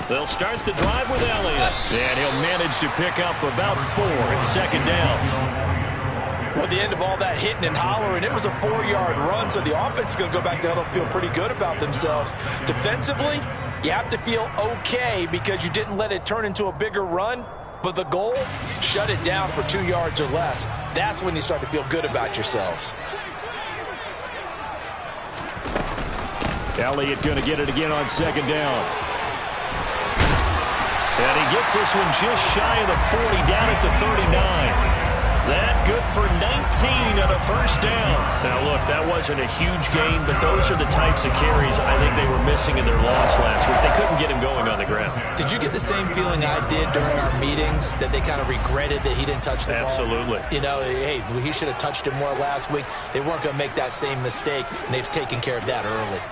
They'll start the drive with Elliott. And he'll manage to pick up about 4 at second down. Well, at the end of all that hitting and hollering, it was a 4-yard run, so the offense is going to go back there and feel pretty good about themselves. Defensively, you have to feel okay because you didn't let it turn into a bigger run, but the goal, shut it down for 2 yards or less. That's when you start to feel good about yourselves. Elliott going to get it again on second down. And he gets this one just shy of the 40, down at the 39. That good for 19 on a first down. Now, look, that wasn't a huge gain, but those are the types of carries I think they were missing in their loss last week. They couldn't get him going on the ground. Did you get the same feeling I did during our meetings, that they kind of regretted that he didn't touch the ball? Absolutely. You know, hey, he should have touched it more last week. They weren't going to make that same mistake, and they've taken care of that early.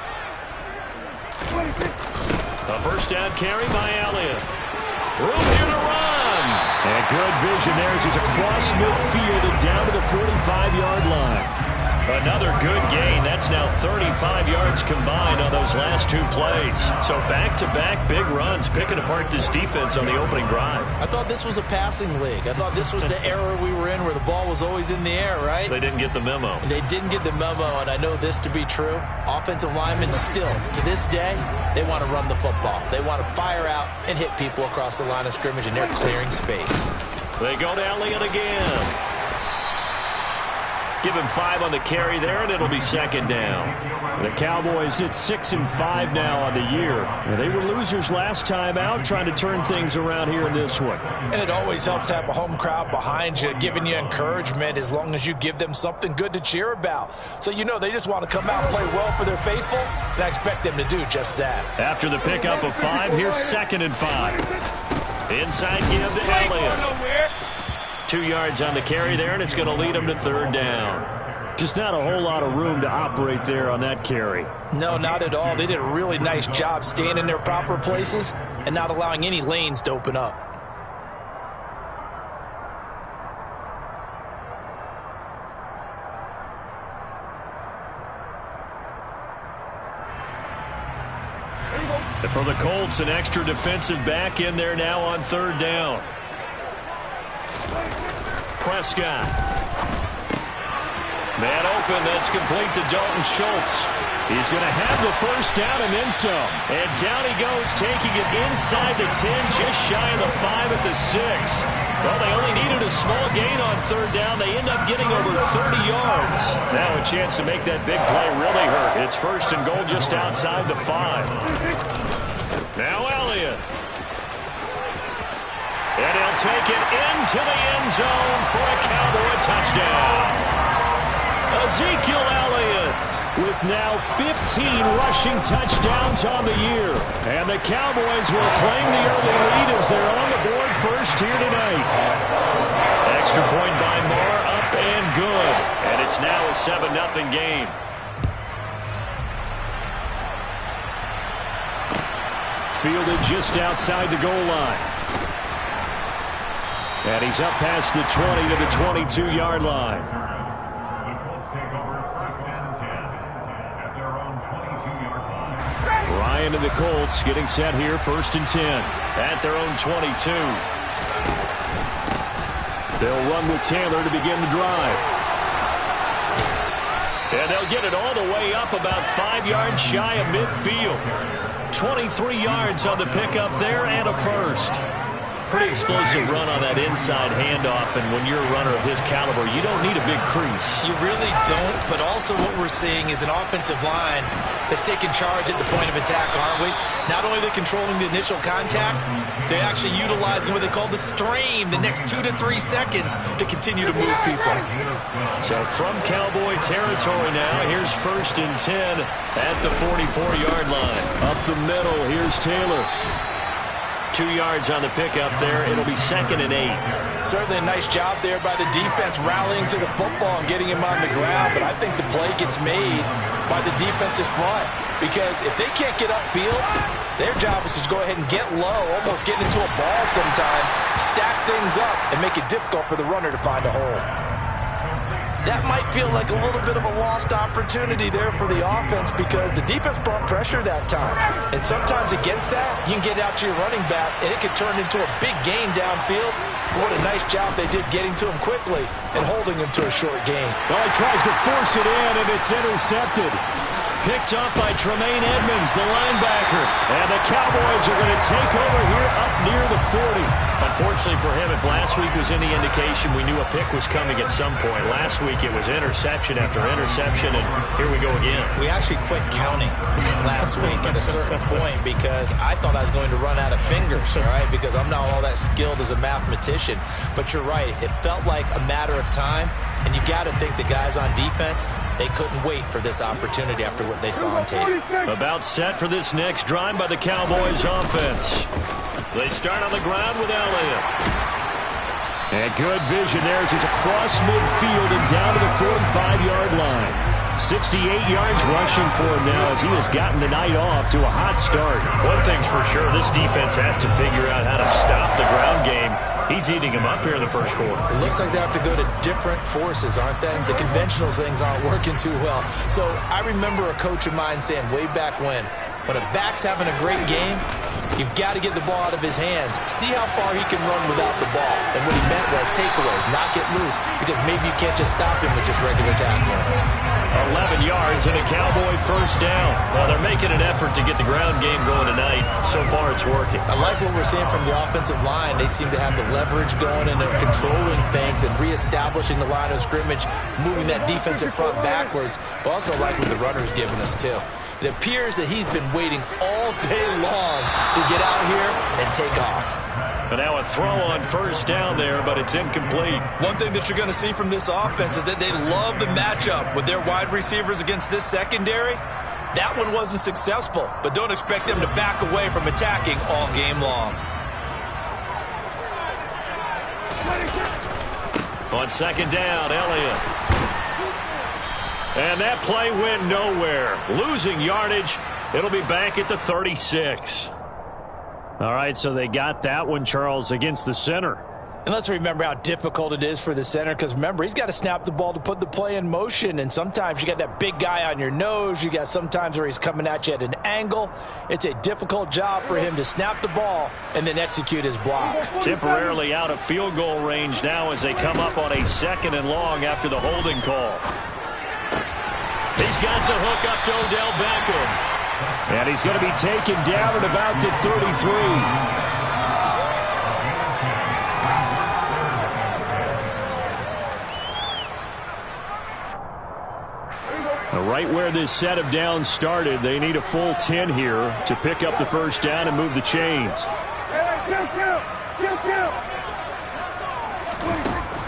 A first down carry by Elliott. Room here to run. And good vision there as he's across midfield and down to the 45-yard line. Another good gain. That's now 35 yards combined on those last 2 plays. So back-to-back big runs, picking apart this defense on the opening drive. I thought this was a passing league. I thought this was the era we were in where the ball was always in the air, right? They didn't get the memo. They didn't get the memo, and I know this to be true. Offensive linemen still, to this day, they want to run the football. They want to fire out and hit people across the line of scrimmage, and they're clearing space. They go to Elliott again. Give him 5 on the carry there, and it'll be second down. The Cowboys hit 6-5 now on the year. They were losers last time out, trying to turn things around here in this one. And it always helps to have a home crowd behind you, giving you encouragement as long as you give them something good to cheer about. So you know they just want to come out and play well for their faithful, and I expect them to do just that. After the pickup of 5, here's 2nd and 5. Inside give to Elliott. 2 yards on the carry there, and it's going to lead them to 3rd down. Just not a whole lot of room to operate there on that carry. No, not at all. They did a really nice job staying in their proper places and not allowing any lanes to open up. And for the Colts, an extra defensive back in there now on 3rd down. Prescott. Man open, that's complete to Dalton Schultz. He's going to have the first down and then some. And down he goes, taking it inside the 10, just shy of the 5 at the 6. Well, they only needed a small gain on 3rd down. They end up getting over 30 yards. Now a chance to make that big play really hurt. It's 1st and goal just outside the 5. Now Elliott. And he'll take it into the end zone for a Cowboy touchdown. Ezekiel Elliott with now 15 rushing touchdowns on the year. And the Cowboys will claim the early lead as they're on the board first here tonight. Extra point by Moore, up and good. And it's now a 7-0 game. Fielded just outside the goal line. And he's up past the 20 to the 22-yard line. Ryan and the Colts getting set here, 1st and 10 at their own 22. They'll run with Taylor to begin the drive. And they'll get it all the way up about 5 yards shy of midfield. 23 yards on the pickup there and a first. Pretty explosive run on that inside handoff, and when you're a runner of his caliber, you don't need a big crease. You really don't, but also what we're seeing is an offensive line that's taking charge at the point of attack, aren't we? Not only are they controlling the initial contact, they're actually utilizing what they call the strain, the next 2 to 3 seconds, to continue to move people. So from Cowboy territory now, here's 1st and 10 at the 44-yard line. Up the middle, here's Taylor. 2 yards on the pickup there. It'll be 2nd and 8. Certainly a nice job there by the defense rallying to the football and getting him on the ground, but I think the play gets made by the defensive front because if they can't get upfield, their job is to go ahead and get low, almost get into a ball sometimes, stack things up, and make it difficult for the runner to find a hole. that might feel like a little bit of a lost opportunity there for the offense because the defense brought pressure that time. And sometimes against that, you can get out to your running back, and it could turn into a big gain downfield. What a nice job they did getting to him quickly and holding him to a short gain. Well, he tries to force it in, and it's intercepted. Picked up by Tremaine Edmonds, the linebacker. And the Cowboys are going to take over here up near the 40. Unfortunately for him, if last week was any indication, we knew a pick was coming at some point. Last week it was interception after interception, and here we go again. We actually quit counting last week at a certain point because I thought I was going to run out of fingers, all right, because I'm not all that skilled as a mathematician. But you're right. It felt like a matter of time, and you got to think the guys on defense, they couldn't wait for this opportunity after what they saw on tape. About set for this next drive by the Cowboys offense. They start on the ground with Elliott. And good vision there as he's across midfield and down to the 45-yard line. 68 yards rushing for him now as he has gotten the night off to a hot start. One thing's for sure, this defense has to figure out how to stop the ground game. He's eating him up here in the first quarter. It looks like they have to go to different forces, aren't they? The conventional things aren't working too well. So I remember a coach of mine saying way back when a back's having a great game, you've got to get the ball out of his hands. See how far he can run without the ball. And what he meant was takeaways, not get loose, because maybe you can't just stop him with just regular tackling. 11 yards and a Cowboy first down. Well, they're making an effort to get the ground game going tonight. So far, it's working. I like what we're seeing from the offensive line. They seem to have the leverage going and they're controlling things and reestablishing the line of scrimmage, moving that defensive front backwards. But also like what the runner's giving us, too. It appears that he's been waiting all day long to get out here and take off. But now a throw on first down there, but it's incomplete. One thing that you're going to see from this offense is that they love the matchup with their wide receivers against this secondary. That one wasn't successful, but don't expect them to back away from attacking all game long. On second down, Elliott. And that play went nowhere. Losing yardage. It'll be back at the 36. All right, so they got that one, Charles, against the center. And let's remember how difficult it is for the center, because remember, he's got to snap the ball to put the play in motion, and sometimes you got that big guy on your nose. You got sometimes where he's coming at you at an angle. It's a difficult job for him to snap the ball and then execute his block. Temporarily out of field goal range now as they come up on a 2nd and long after the holding call. He's got the hook up to Odell Beckham. And he's going to be taken down at about the 33. Right where this set of downs started, they need a full 10 here to pick up the first down and move the chains.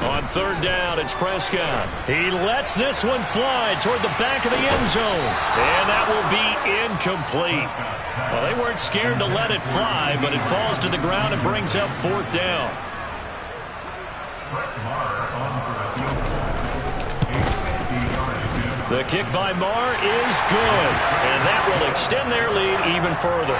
On third down, it's Prescott. He lets this one fly toward the back of the end zone. And that will be incomplete. Well, they weren't scared to let it fly, but it falls to the ground and brings up 4th down. The kick by Marr is good. And that will extend their lead even further.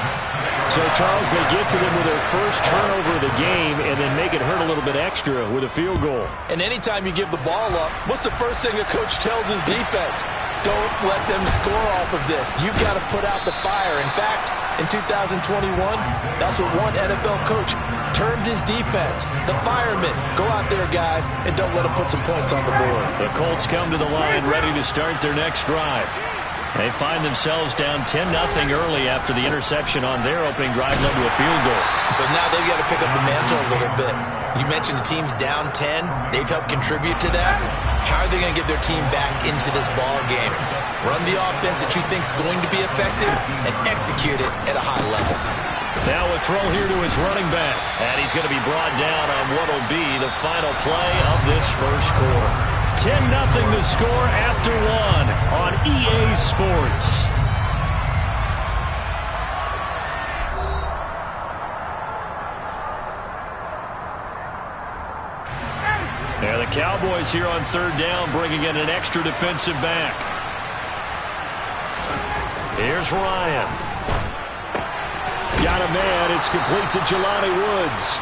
So, Charles, they get to them with their first turnover of the game and then make it hurt a little bit extra with a field goal. And anytime you give the ball up, what's the first thing a coach tells his defense? Don't let them score off of this. You've got to put out the fire. In fact, in 2021, that's what one NFL coach termed his defense. The firemen. Go out there, guys, and don't let them put some points on the board. The Colts come to the line ready to start their next drive. They find themselves down 10-0 early after the interception on their opening drive led to a field goal. So now they've got to pick up the mantle a little bit. You mentioned the team's down 10. They've helped contribute to that. How are they going to get their team back into this ball game? Run the offense that you think is going to be effective and execute it at a high level. Now a throw here to his running back. And he's going to be brought down on what will be the final play of this first quarter. 10-0 the score after 1 on EA Sports. Now the Cowboys here on third down bringing in an extra defensive back. Here's Ryan. Got a man. It's complete to Jelani Woods.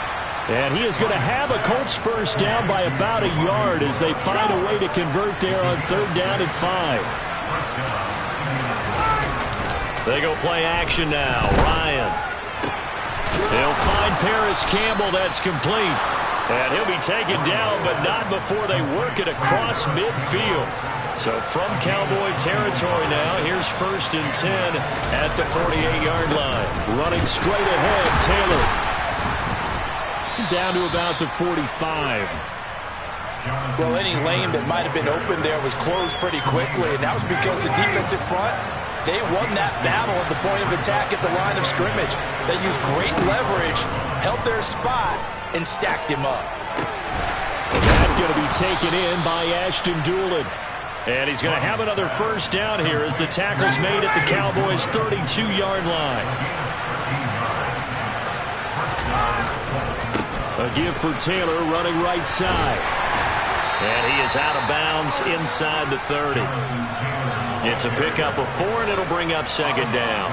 And he is going to have a Colts first down by about a yard as they find a way to convert there on 3rd down and 5. They go play action now. Ryan. They'll find Paris Campbell. That's complete. And he'll be taken down, but not before they work it across midfield. So from Cowboy territory now, here's 1st and 10 at the 48-yard line. Running straight ahead, Taylor. Down to about the 45. Well, any lane that might have been open there was closed pretty quickly, and that was because the defensive front, they won that battle at the point of attack at the line of scrimmage. They used great leverage, held their spot, and stacked him up. That's going to be taken in by Ashton Doolin. And he's going to have another first down here as the tackle's made at the Cowboys' 32-yard line. A give for Taylor running right side. And he is out of bounds inside the 30. It's a pickup of 4, and it'll bring up 2nd down.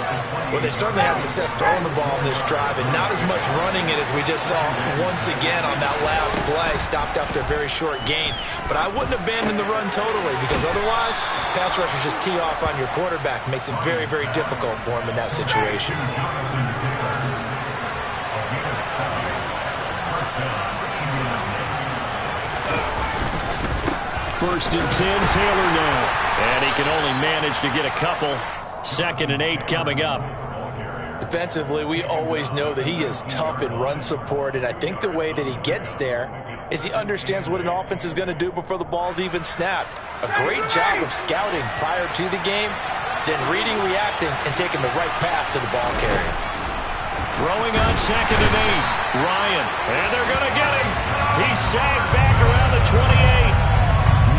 Well, they certainly had success throwing the ball in this drive, and not as much running it as we just saw once again on that last play. Stopped after a very short gain. But I wouldn't abandon the run totally, because otherwise, pass rushers just tee off on your quarterback. Makes it very, very difficult for him in that situation. 1st and 10, Taylor now. And he can only manage to get a couple. 2nd and 8 coming up. Defensively, we always know that he is tough in run support, and I think the way that he gets there is he understands what an offense is going to do before the ball's even snapped. A great job of scouting prior to the game, then reading, reacting, and taking the right path to the ball carrier. Throwing on 2nd and 8. Ryan, and they're going to get him. He's sagged back around the 28.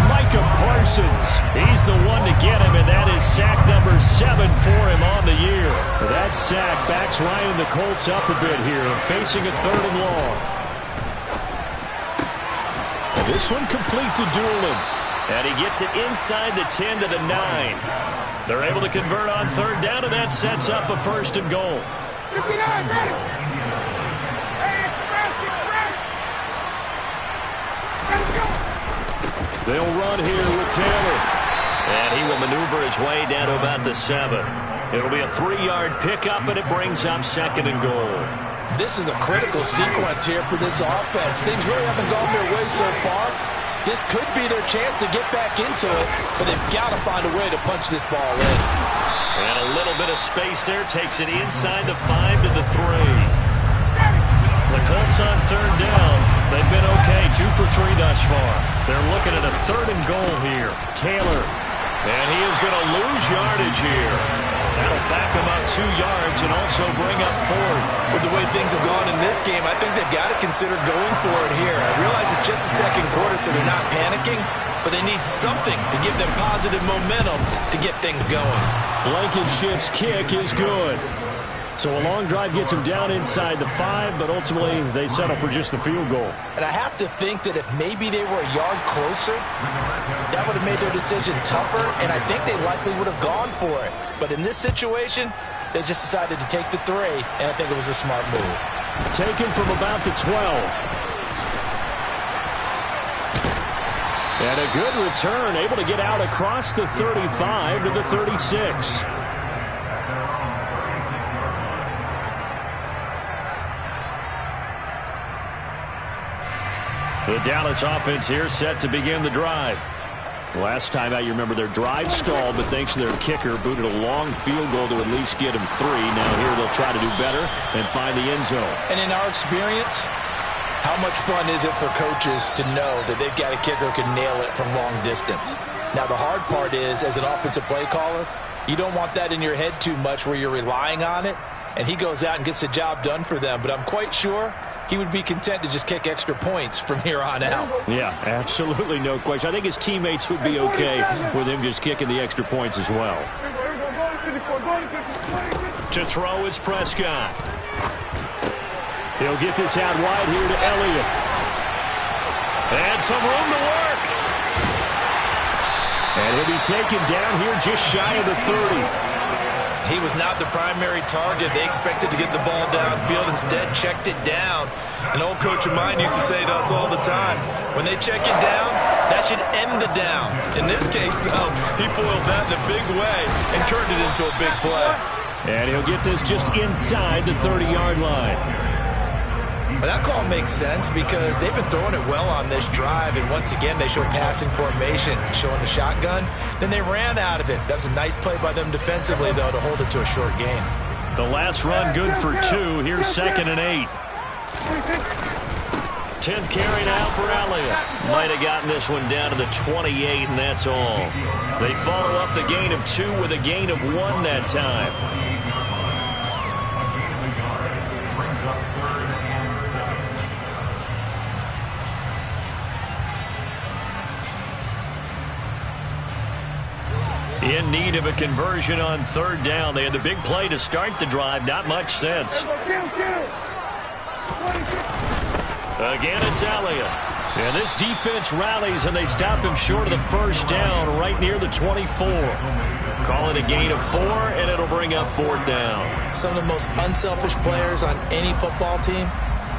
Micah Parsons, he's the one to get him, and that is sack number 7 for him on the year. That sack backs Ryan and the Colts up a bit here, facing a 3rd and long. And this one complete to Doolin, and he gets it inside the 10 to the 9. They're able to convert on 3rd down, and that sets up a 1st and goal. They'll run here with Taylor. And he will maneuver his way down to about the 7. It'll be a 3-yard pickup, and it brings up 2nd and goal. This is a critical sequence here for this offense. Things really haven't gone their way so far. This could be their chance to get back into it, but they've got to find a way to punch this ball in. And a little bit of space there takes it inside the 5 to the 3. The Colts on 3rd down. They've been okay, 2 for 3 thus far. They're looking at a 3rd and goal here. Taylor, and he is going to lose yardage here. That'll back him up 2 yards and also bring up 4th. With the way things have gone in this game, I think they've got to consider going for it here. I realize it's just the 2nd quarter, so they're not panicking, but they need something to give them positive momentum to get things going. Blankenship's kick is good. So a long drive gets them down inside the 5, but ultimately they settle for just the field goal. And I have to think that if maybe they were a yard closer, that would have made their decision tougher, and I think they likely would have gone for it. But in this situation, they just decided to take the 3, and I think it was a smart move. Taken from about the 12. And a good return, able to get out across the 35 to the 36. The Dallas offense here set to begin the drive. Last time out, you remember their drive stalled, but thanks to their kicker, booted a long field goal to at least get them 3. Now here they'll try to do better and find the end zone. And in our experience, how much fun is it for coaches to know that they've got a kicker who can nail it from long distance? Now the hard part is, as an offensive play caller, you don't want that in your head too much where you're relying on it, and he goes out and gets the job done for them. But I'm quite sure he would be content to just kick extra points from here on out. Yeah, absolutely no question. I think his teammates would be okay with him just kicking the extra points as well. To throw is Prescott. He'll get this out wide here to Elliott. And some room to work. And he'll be taken down here just shy of the 30. He was not the primary target. They expected to get the ball downfield. Instead, checked it down. An old coach of mine used to say to us all the time, when they check it down, that should end the down. In this case, though, he foiled that in a big way and turned it into a big play. And he'll get this just inside the 30-yard line. But that call makes sense because they've been throwing it well on this drive, and once again they show passing formation, showing the shotgun. Then they ran out of it. That's a nice play by them defensively, though, to hold it to a short gain. The last run good for 2. Here's 2nd and 8. 10th carry now for Elliott. Might have gotten this one down to the 28, and that's all. They follow up the gain of 2 with a gain of 1 that time. In need of a conversion on 3rd down. They had the big play to start the drive. Not much sense. Again, it's Elliott. And this defense rallies, and they stop him short of the 1st down right near the 24. Call it a gain of 4, and it'll bring up 4th down. Some of the most unselfish players on any football team,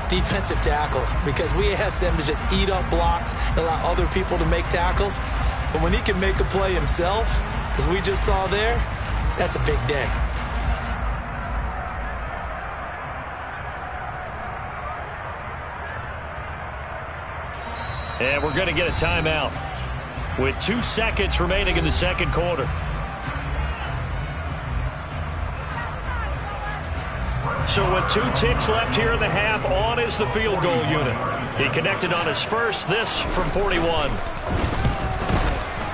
defensive tackles, because we ask them to just eat up blocks and allow other people to make tackles. But when he can make a play himself, as we just saw there, that's a big day. And we're going to get a timeout with 2 seconds remaining in the 2nd quarter. So with 2 ticks left here in the half, on is the field goal unit. He connected on his first, this from 41.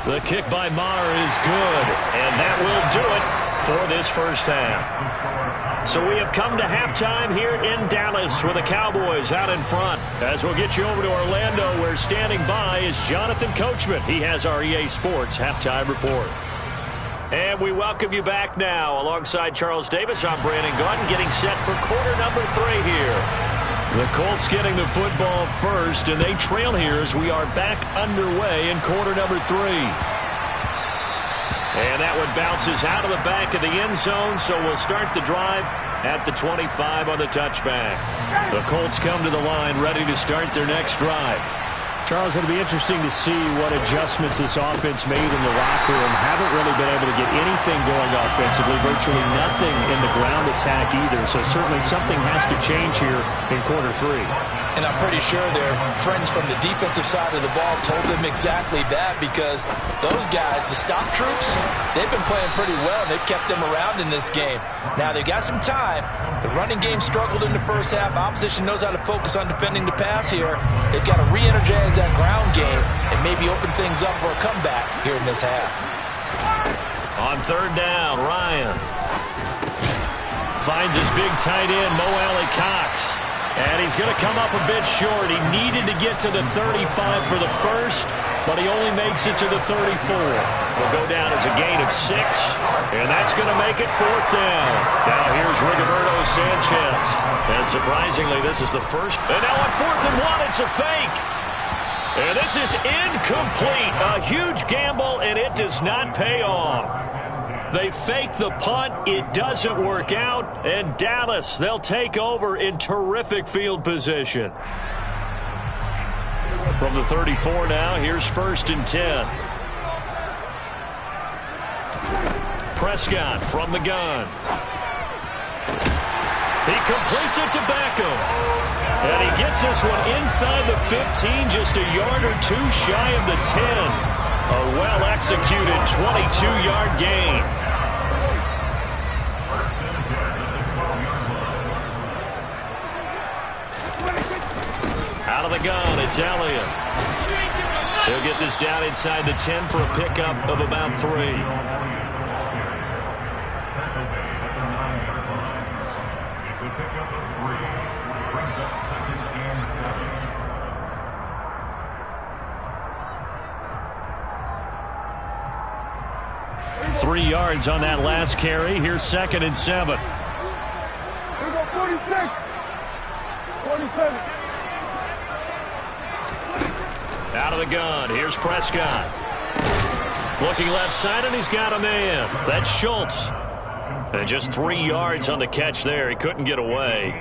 The kick by Maher is good, and that will do it for this first half. So we have come to halftime here in Dallas with the Cowboys out in front. As we'll get you over to Orlando, where standing by is Jonathan Coachman. He has our EA Sports halftime report. And we welcome you back now. Alongside Charles Davis, I'm Brandon Gaudin, getting set for quarter number 3 here. The Colts getting the football first, and they trail here as we are back underway in quarter number 3. And that one bounces out of the back of the end zone, so we'll start the drive at the 25 on the touchback. The Colts come to the line ready to start their next drive. Charles, it'll be interesting to see what adjustments this offense made in the locker room. Haven't really been able to get anything going offensively, virtually nothing in the ground attack either. So certainly something has to change here in quarter 3. And I'm pretty sure their friends from the defensive side of the ball told them exactly that, because those guys, the stop troops, they've been playing pretty well, and they've kept them around in this game. Now, they've got some time. The running game struggled in the first half. Opposition knows how to focus on defending the pass here. They've got to re-energize that ground game and maybe open things up for a comeback here in this half. On 3rd down, Ryan finds his big tight end, Mo Alley-Cox. And he's going to come up a bit short. He needed to get to the 35 for the first, but he only makes it to the 34. Will go down as a gain of 6, and that's going to make it 4th down. Now here's Rigoberto Sanchez. And surprisingly, this is the first. And now on 4th and 1, it's a fake. And this is incomplete. A huge gamble, and it does not pay off. They fake the punt. It doesn't work out. And Dallas, they'll take over in terrific field position. From the 34 now, here's 1st and 10. Prescott from the gun. He completes it to Beckham. And he gets this one inside the 15, just a yard or 2 shy of the 10. A well-executed 22-yard gain. Out of the gun, it's Elliott. He'll get this down inside the 10 for a pickup of about 3. Three yards on that last carry. Here's 2nd and 7. Here we go, 46. 47. Out of the gun. Here's Prescott. Looking left side, and he's got a man. That's Schultz. And just 3 yards on the catch there. He couldn't get away.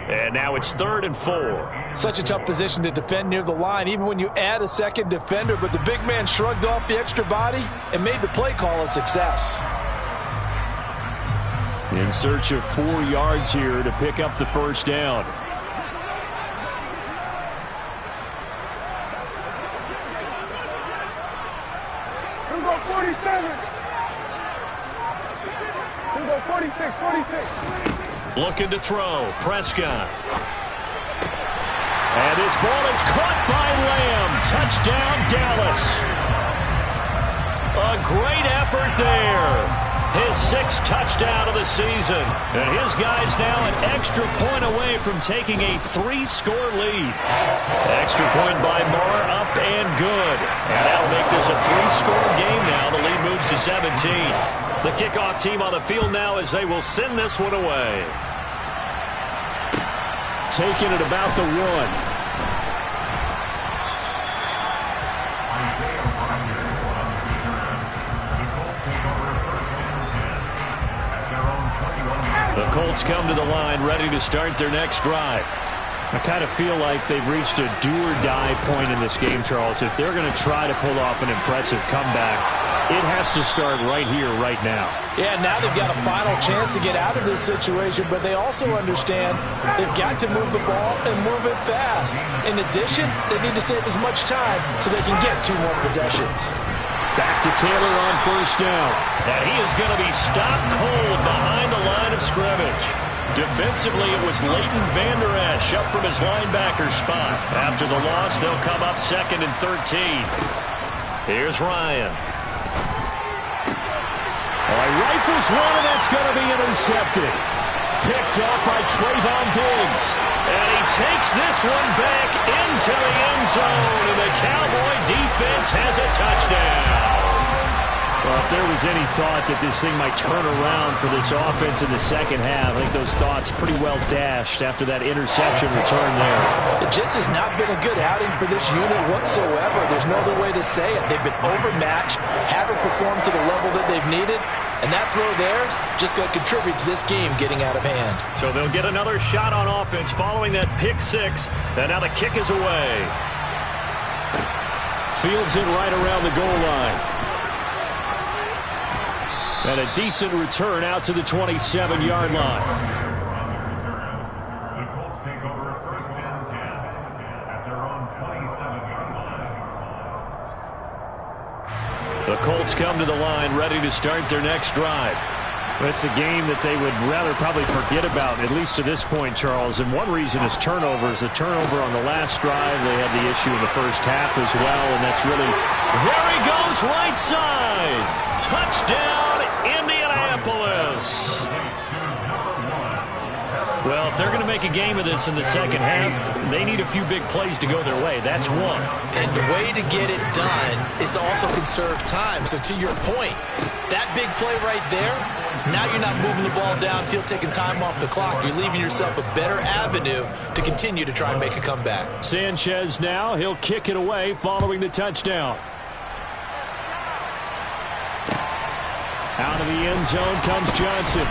And now it's 3rd and 4. Such a tough position to defend near the line, even when you add a second defender. But the big man shrugged off the extra body and made the play call a success. In search of 4 yards here to pick up the first down. Here we go, 47. Here we go, 46, 46. Looking to throw. Prescott. And this ball is caught by Lamb. Touchdown, Dallas. A great effort there. His 6th touchdown of the season. And his guy's now an extra point away from taking a 3-score lead. Extra point by Moore, up and good. And that'll make this a 3-score game now. The lead moves to 17. The kickoff team on the field now as they will send this one away. Taking it about the 1. The Colts come to the line ready to start their next drive. I kind of feel like they've reached a do-or-die point in this game, Charles. If they're going to try to pull off an impressive comeback, it has to start right here, right now. Yeah, now they've got a final chance to get out of this situation, but they also understand they've got to move the ball and move it fast. In addition, they need to save as much time so they can get 2 more possessions. Back to Taylor on first down. And he is going to be stopped cold behind the line of scrimmage. Defensively, it was Leighton Vander Esch up from his linebacker spot. After the loss, they'll come up 2nd and 13. Here's Ryan. Rifles one, and that's going to be intercepted. Picked off by Trayvon Diggs. And he takes this one back into the end zone. And the Cowboy defense has a touchdown. Well, if there was any thought that this thing might turn around for this offense in the second half, I think those thoughts pretty well dashed after that interception return there. It just has not been a good outing for this unit whatsoever. There's no other way to say it. They've been overmatched, haven't performed to the level that they've needed, and that throw there just going to contribute to this game getting out of hand. So they'll get another shot on offense following that pick 6, and now the kick is away. Fields it right around the goal line. And a decent return out to the 27-yard line. The Colts take over 1st and 10 at their own 27-yard line. The Colts come to the line ready to start their next drive. It's a game that they would rather probably forget about, at least to this point, Charles. And one reason is turnovers. The turnover on the last drive, they had the issue in the first half as well, and that's really... There he goes, right side! Touchdown, Indianapolis! Well, if they're going to make a game of this in the second half, they need a few big plays to go their way. That's one. And the way to get it done is to also conserve time. So to your point, that big play right there, now you're not moving the ball downfield, taking time off the clock. You're leaving yourself a better avenue to continue to try and make a comeback. Sanchez now, he'll kick it away following the touchdown. Out of the end zone comes Johnson.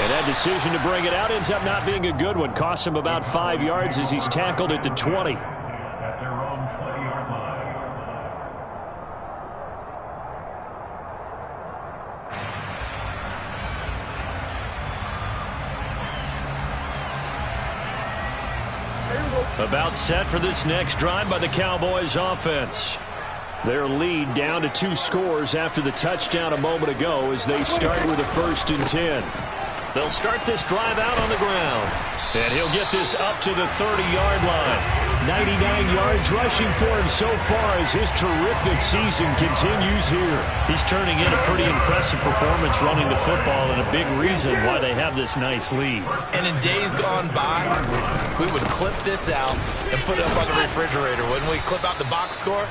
And that decision to bring it out ends up not being a good one. Costs him about 5 yards as he's tackled at the 20. At their own 20-yard line. About set for this next drive by the Cowboys offense. Their lead down to 2 scores after the touchdown a moment ago as they start with a 1st and 10. They'll start this drive out on the ground. And he'll get this up to the 30-yard line. 99 yards rushing for him so far as his terrific season continues here. He's turning in a pretty impressive performance running the football, and a big reason why they have this nice lead. And in days gone by, we would clip this out and put it up on the refrigerator. Wouldn't we clip out the box score?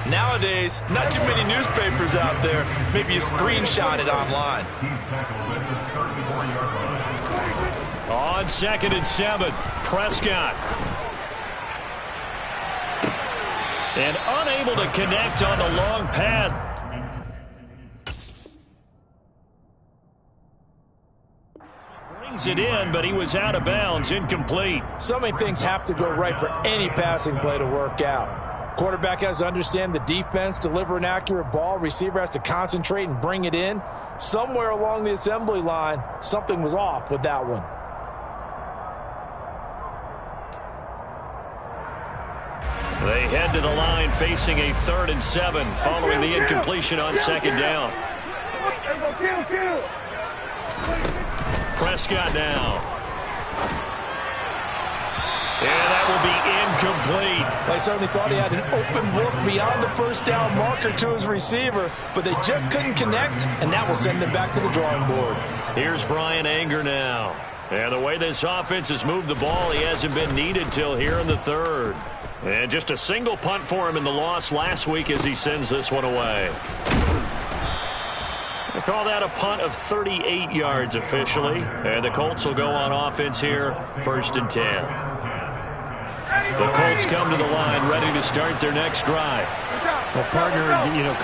Nowadays, not too many newspapers out there. Maybe you screenshot it online. On 2nd and 7, Prescott. And unable to connect on the long pass. Brings it in, but he was out of bounds, incomplete. So many things have to go right for any passing play to work out. Quarterback has to understand the defense, deliver an accurate ball. Receiver has to concentrate and bring it in. Somewhere along the assembly line, something was off with that one. They head to the line facing a 3rd and 7 following the incompletion on 2nd down. Prescott now. And that will be incomplete. They certainly thought he had an open look beyond the first down marker to his receiver, but they just couldn't connect, and that will send them back to the drawing board. Here's Brian Anger now. And the way this offense has moved the ball, he hasn't been needed till here in the 3rd. And just a single punt for him in the loss last week as he sends this one away. They call that a punt of 38 yards officially. And the Colts will go on offense here, 1st and 10. The Colts come to the line ready to start their next drive. Well, partner,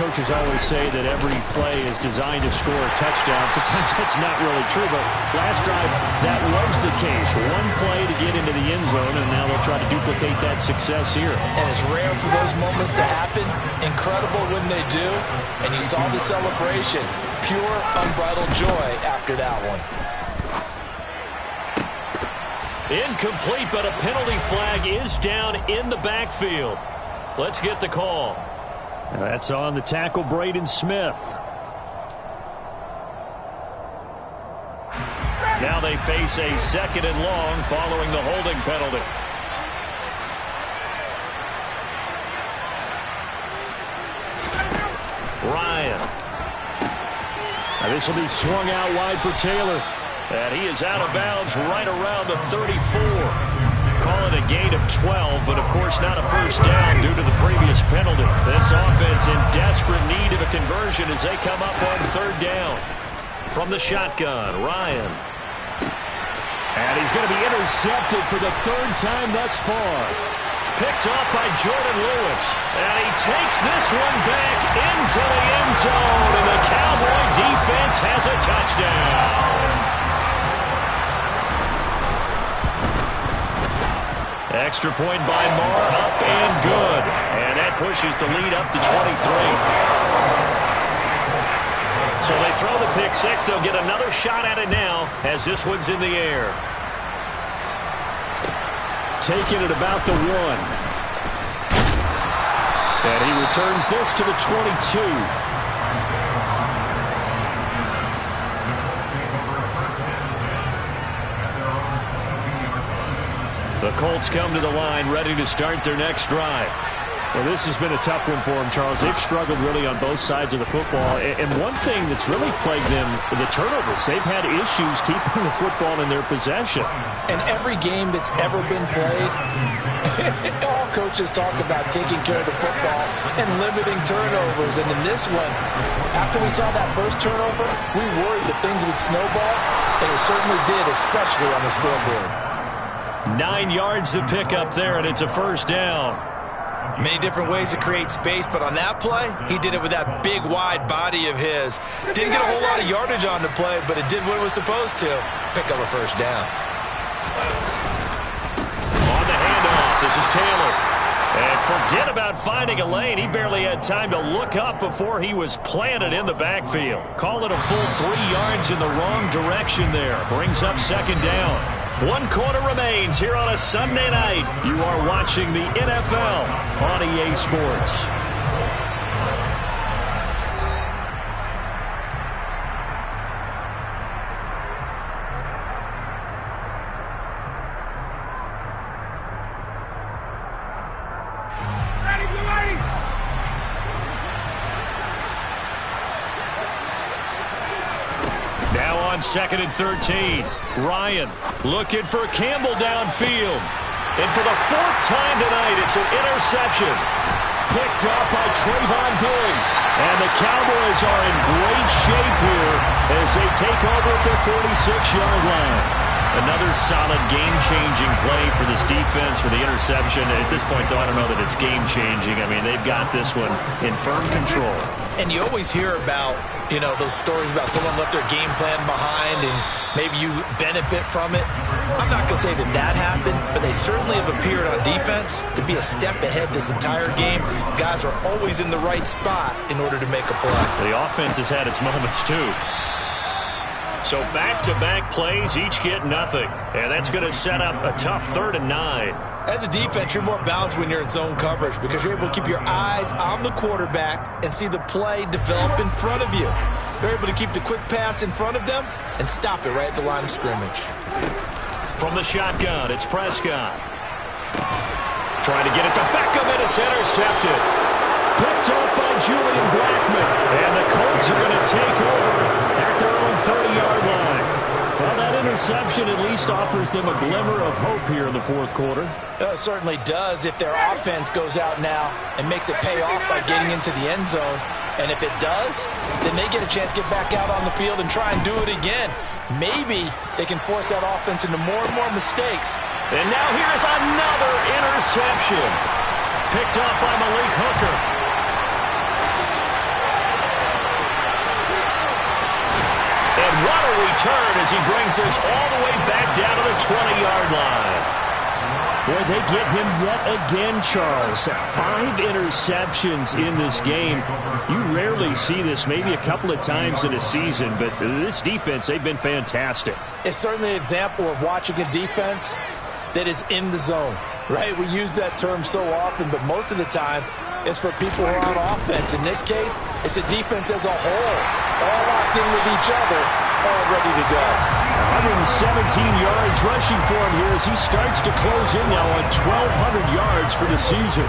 coaches always say that every play is designed to score a touchdown. Sometimes that's not really true, but last drive, that was the case. One play to get into the end zone, and now they'll try to duplicate that success here. And it's rare for those moments to happen. Incredible when they do. And you saw the celebration. Pure, unbridled joy after that one. Incomplete, but a penalty flag is down in the backfield. Let's get the call. That's on the tackle, Braden Smith. Now they face a 2nd and long following the holding penalty. Ryan. Now this will be swung out wide for Taylor. And he is out of bounds right around the 34. Call it a gain of 12, but of course not a first down due to the previous penalty. This offense in desperate need of a conversion as they come up on 3rd down. From the shotgun, Ryan. And he's going to be intercepted for the 3rd time thus far. Picked off by Jordan Lewis. And he takes this one back into the end zone. And the Cowboy defense has a touchdown. Extra point by Marr, up and good. And that pushes the lead up to 23. So they throw the pick 6. They'll get another shot at it now as this one's in the air. Taking it about the 1. And he returns this to the 22. The Colts come to the line ready to start their next drive. Well, this has been a tough one for them, Charles. They've struggled really on both sides of the football. And one thing that's really plagued them, the turnovers. They've had issues keeping the football in their possession. And every game that's ever been played, all coaches talk about taking care of the football and limiting turnovers. And in this one, after we saw that first turnover, we worried that things would snowball. And it certainly did, especially on the scoreboard. 9 yards to pick up there, and it's a first down. Many different ways to create space, but on that play, he did it with that big, wide body of his. Didn't get a whole lot of yardage on the play, but it did what it was supposed to. Pick up a first down. On the handoff, this is Taylor. And forget about finding a lane. He barely had time to look up before he was planted in the backfield. Call it a full 3 yards in the wrong direction there. Brings up 2nd down. 1 quarter remains here on a Sunday night. You are watching the NFL on EA Sports. Now on 2nd and 13. Ryan looking for Campbell downfield. And for the 4th time tonight, it's an interception. Picked up by Trayvon Diggs. And the Cowboys are in great shape here as they take over at their 46-yard line. Another solid game-changing play for this defense for the interception. At this point, though, I don't know that it's game-changing. I mean, they've got this one in firm control. And you always hear about, those stories about someone left their game plan behind and maybe you benefit from it. I'm not going to say that that happened, but they certainly have appeared on defense to be a step ahead this entire game. Guys are always in the right spot in order to make a play. The offense has had its moments, too. So back-to-back plays, each get nothing. And that's going to set up a tough 3rd and 9. As a defense, you're more balanced when you're in zone coverage because you're able to keep your eyes on the quarterback and see the play develop in front of you. You're able to keep the quick pass in front of them and stop it right at the line of scrimmage. From the shotgun, it's Prescott. Trying to get it to Beckham, and it's intercepted. Picked up by Julian Blackman. And the Colts are going to take over at their own 30-yard line. Well, that interception at least offers them a glimmer of hope here in the 4th quarter. It certainly does if their offense goes out now and makes it pay off by getting into the end zone. And if it does, then they get a chance to get back out on the field and try and do it again. Maybe they can force that offense into more and more mistakes. And now here's another interception. Picked off by Malik Hooker. And what a return as he brings this all the way back down to the 20-yard line. Boy, they get him yet again, Charles. 5 interceptions in this game. You rarely see this, maybe a couple of times in a season, but this defense, they've been fantastic. It's certainly an example of watching a defense that is in the zone, right? We use that term so often, but most of the time, it's for people who are on offense. In this case, it's a defense as a whole, all locked in with each other, all ready to go. 117 yards rushing for him here as he starts to close in now on 1,200 yards for the season.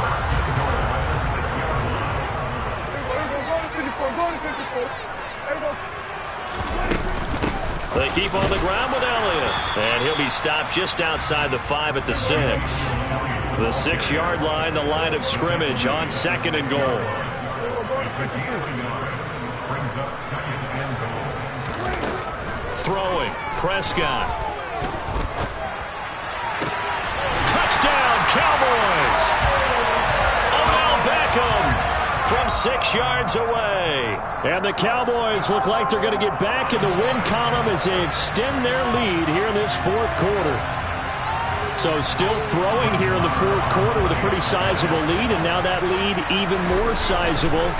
They keep on the ground with Elliott. And he'll be stopped just outside the 5 at the 6. The 6-yard line, the line of scrimmage on 2nd and goal. Throwing, Prescott. Touchdown, Cowboys! Odell Beckham from 6 yards away. And the Cowboys look like they're going to get back in the win column as they extend their lead here in this 4th quarter. So still throwing here in the 4th quarter with a pretty sizable lead, and now that lead even more sizable.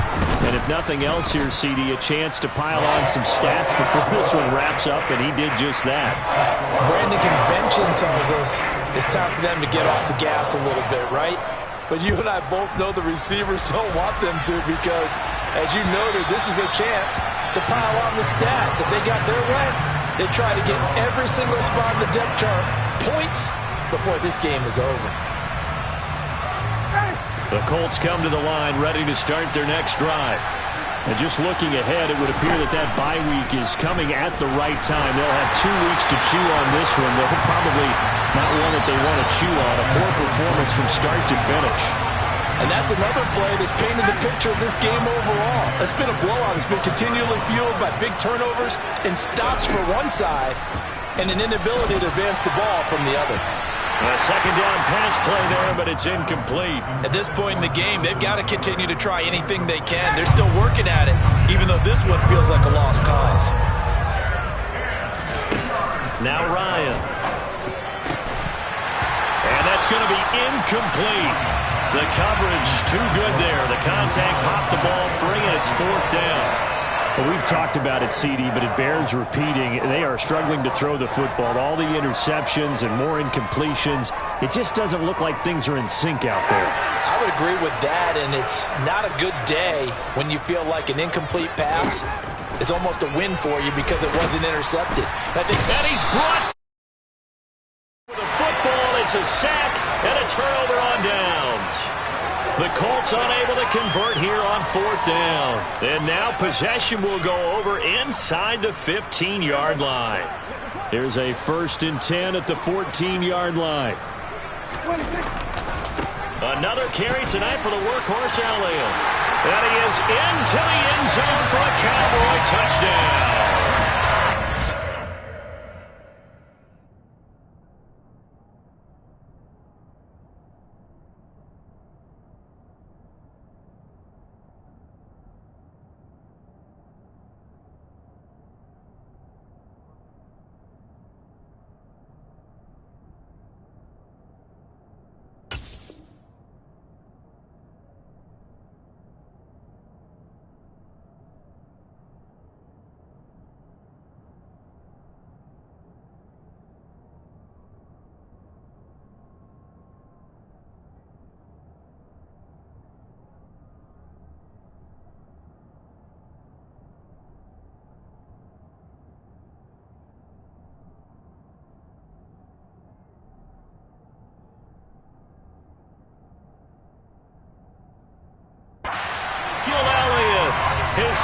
And if nothing else here, CD, a chance to pile on some stats before this one wraps up, and he did just that. Brandon, convention tells us it's time for them to get off the gas a little bit, right? But you and I both know the receivers don't want them to because, as you noted, this is a chance to pile on the stats. If they got their way, they try to get every single spot in the depth chart points before this game is over. The Colts come to the line ready to start their next drive. And just looking ahead, it would appear that bye week is coming at the right time. They'll have 2 weeks to chew on this one. They'll probably not one that they want to chew on. A poor performance from start to finish. And that's another play that's painted the picture of this game overall. It's been a blowout. It's been continually fueled by big turnovers and stops for one side and an inability to advance the ball from the other. A 2nd down pass play there, but it's incomplete. At this point in the game, they've got to continue to try anything they can. They're still working at it, even though this one feels like a lost cause. Now Ryan. And that's going to be incomplete. The coverage too good there. The contact popped the ball free, and it's 4th down. Well, we've talked about it, CD, but it bears repeating. They are struggling to throw the football. All the interceptions and more incompletions. It just doesn't look like things are in sync out there. I would agree with that, and it's not a good day when you feel like an incomplete pass is almost a win for you because it wasn't intercepted. And he's brought with a football. It's a sack and a turnover on downs. The Colts unable to convert here on 4th down. And now possession will go over inside the 15-yard line. There's a 1st and 10 at the 14-yard line. Another carry tonight for the workhorse Elliott. And he is into the end zone for a Cowboy touchdown.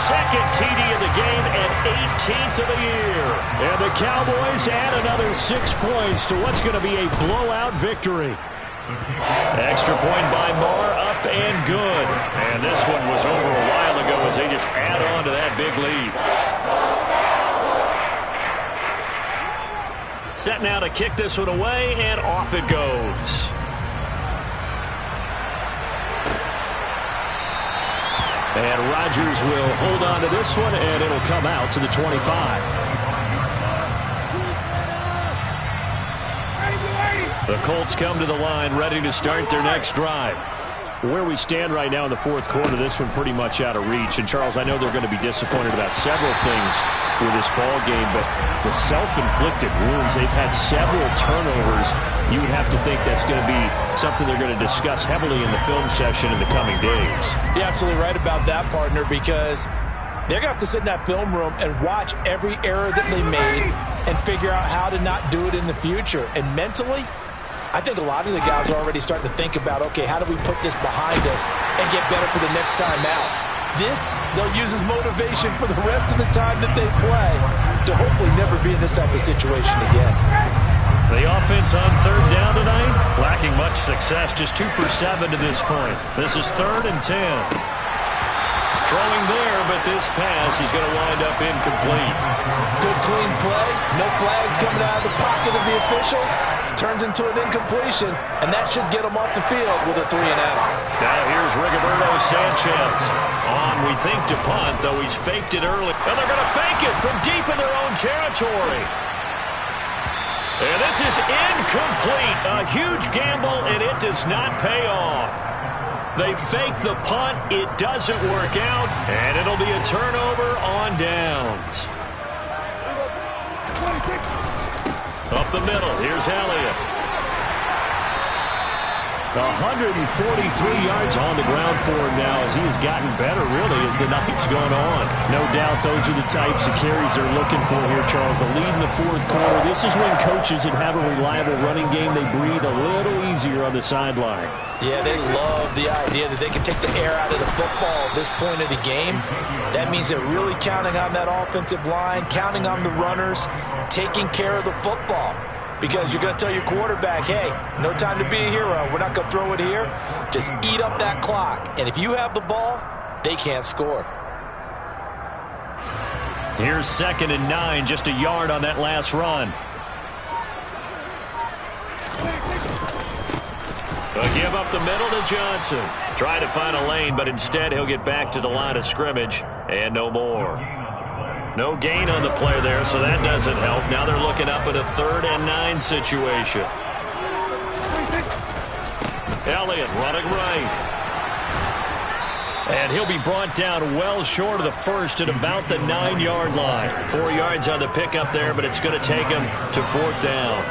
second TD of the game and 18th of the year. And the Cowboys add another 6 points to what's going to be a blowout victory. Extra point by Marr, up and good. And this one was over a while ago as they just add on to that big lead. Set now to kick this one away, and off it goes. And Rodgers will hold on to this one, and it'll come out to the 25. The Colts come to the line, ready to start their next drive. Where we stand right now in the fourth quarter, this one pretty much out of reach. And, Charles, I know they're going to be disappointed about several things with this ball game, but the self-inflicted wounds, they've had several turnovers. You would have to think that's going to be something they're going to discuss heavily in the film session in the coming days. You're absolutely right about that, partner, because they're going to have to sit in that film room and watch every error that they made and figure out how to not do it in the future. And mentally, I think a lot of the guys are already starting to think about, okay, how do we put this behind us and get better for the next time out? This, they'll use as motivation for the rest of the time that they play to hopefully never be in this type of situation again. The offense on third down tonight, lacking much success, just 2 for 7 to this point. This is 3rd and 10. Throwing there, but this pass is going to wind up incomplete. Good clean play, no flags coming out of the pocket of the officials. Turns into an incompletion, and that should get them off the field with a 3-and-out. Now here's Rigoberto Sanchez. On, we think, to punt, though he's faked it early. And they're going to fake it from deep in their own territory. And this is incomplete. A huge gamble, and it does not pay off. They fake the punt. It doesn't work out, and it'll be a turnover on downs. Up the middle, here's Elliott. 143 yards on the ground for him now as he has gotten better, really, as the night's gone on. No doubt those are the types of carries they're looking for here, Charles. The lead in the fourth quarter. This is when coaches that have a reliable running game, they breathe a little easier on the sideline. Yeah, they love the idea that they can take the air out of the football at this point of the game. That means they're really counting on that offensive line, counting on the runners, taking care of the football. Because you're going to tell your quarterback, hey, no time to be a hero. We're not going to throw it here. Just eat up that clock. And if you have the ball, they can't score. Here's 2nd and 9, just a yard on that last run. A give up the middle to Johnson. Trying to find a lane, but instead he'll get back to the line of scrimmage and no more. No gain on the play there, so that doesn't help. Now they're looking up at a 3rd and 9 situation. Elliott running right. And he'll be brought down well short of the first at about the 9-yard line. 4 yards on the pickup there, but it's going to take him to 4th down.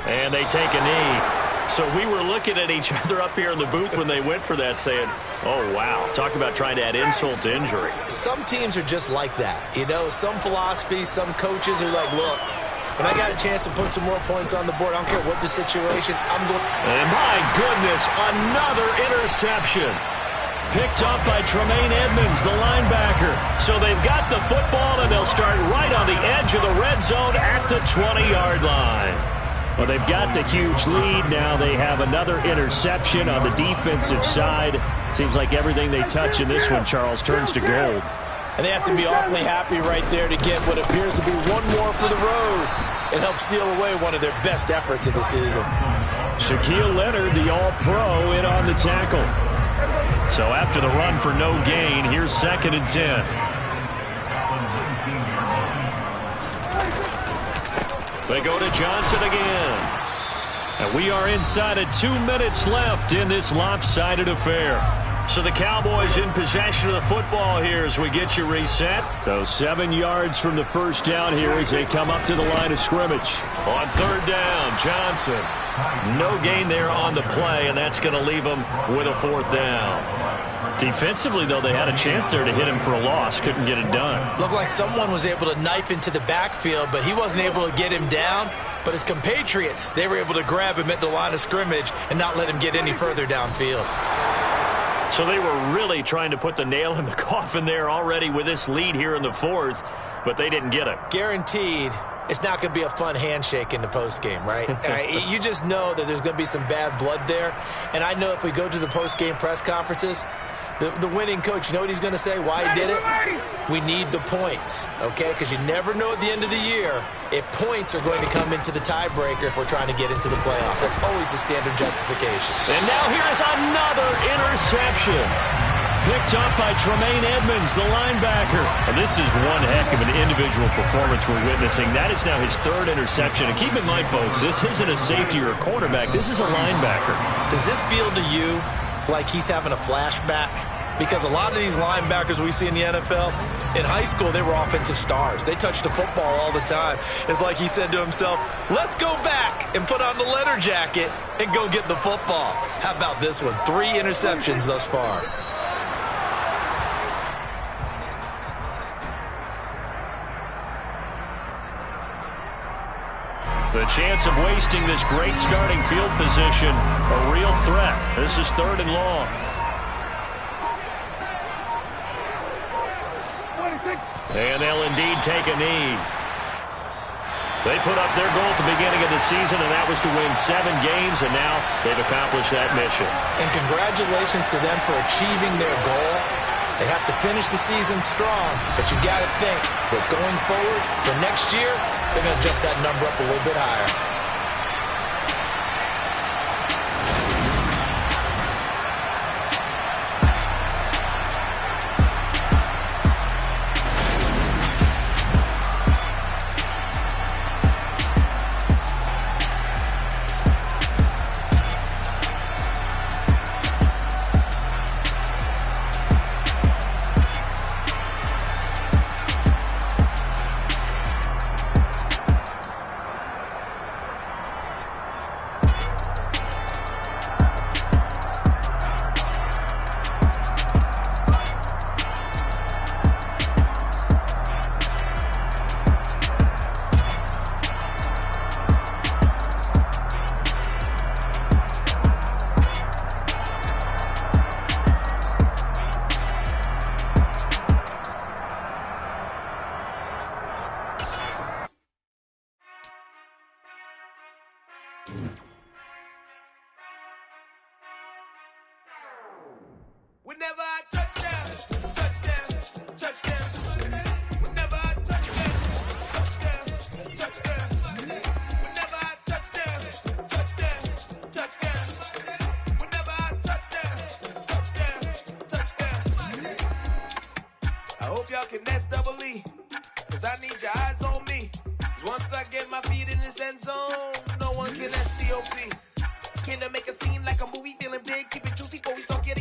And they take a knee. So we were looking at each other up here in the booth when they went for that saying, oh, wow. Talk about trying to add insult to injury. Some teams are just like that. You know, some philosophies, some coaches are like, look, when I got a chance to put some more points on the board, I don't care what the situation, I'm going. And my goodness, another interception. Picked up by Tremaine Edmonds, the linebacker. So they've got the football, and they'll start right on the edge of the red zone at the 20-yard line. Well, they've got the huge lead. Now they have another interception on the defensive side. Seems like everything they touch in this one, Charles, turns to gold. And they have to be awfully happy right there to get what appears to be one more for the road. It helps seal away one of their best efforts of the season. Shaquille Leonard, the All-Pro, in on the tackle. So after the run for no gain, here's 2nd and 10. They go to Johnson again. And we are inside of 2 minutes left in this lopsided affair. So the Cowboys in possession of the football here as we get you reset. So 7 yards from the first down here as they come up to the line of scrimmage. On third down, Johnson. No gain there on the play, and that's going to leave them with a fourth down. Defensively, though, they had a chance there to hit him for a loss. Couldn't get it done. Looked like someone was able to knife into the backfield, but he wasn't able to get him down. But his compatriots, they were able to grab him at the line of scrimmage and not let him get any further downfield. So they were really trying to put the nail in the coffin there already with this lead here in the fourth, but they didn't get it. Guaranteed, it's not going to be a fun handshake in the postgame, right? You just know that there's going to be some bad blood there. And I know if we go to the postgame press conferences, the winning coach, you know what he's going to say, why he did it? We need the points, okay? Because you never know at the end of the year if points are going to come into the tiebreaker if we're trying to get into the playoffs. That's always the standard justification. And now here's another interception. Picked up by Tremaine Edmonds, the linebacker. And this is one heck of an individual performance we're witnessing. That is now his third interception. And keep in mind, folks, this isn't a safety or a cornerback. This is a linebacker. Does this feel to you like he's having a flashback? Because a lot of these linebackers we see in the NFL, in high school, they were offensive stars. They touched the football all the time. It's like he said to himself, let's go back and put on the letter jacket and go get the football. How about this one? 3 interceptions thus far. The chance of wasting this great starting field position, a real threat. This is 3rd and long. And they'll indeed take a knee. They put up their goal at the beginning of the season, and that was to win 7 games, and now they've accomplished that mission. And congratulations to them for achieving their goal. They have to finish the season strong, but you got to think that going forward for next year, they're going to jump that number up a little bit higher. Whenever I touchdown, touchdown, touchdown. Whenever I touchdown, touchdown, touchdown. Whenever I touchdown, touchdown, touchdown. Whenever I touchdown, touchdown, touchdown. I hope y'all can SEE, cause I need your eyes on me. Once I get my feet in this end zone, no one can STOP. Can I make a scene like a movie, feeling big, keep it juicy before we start getting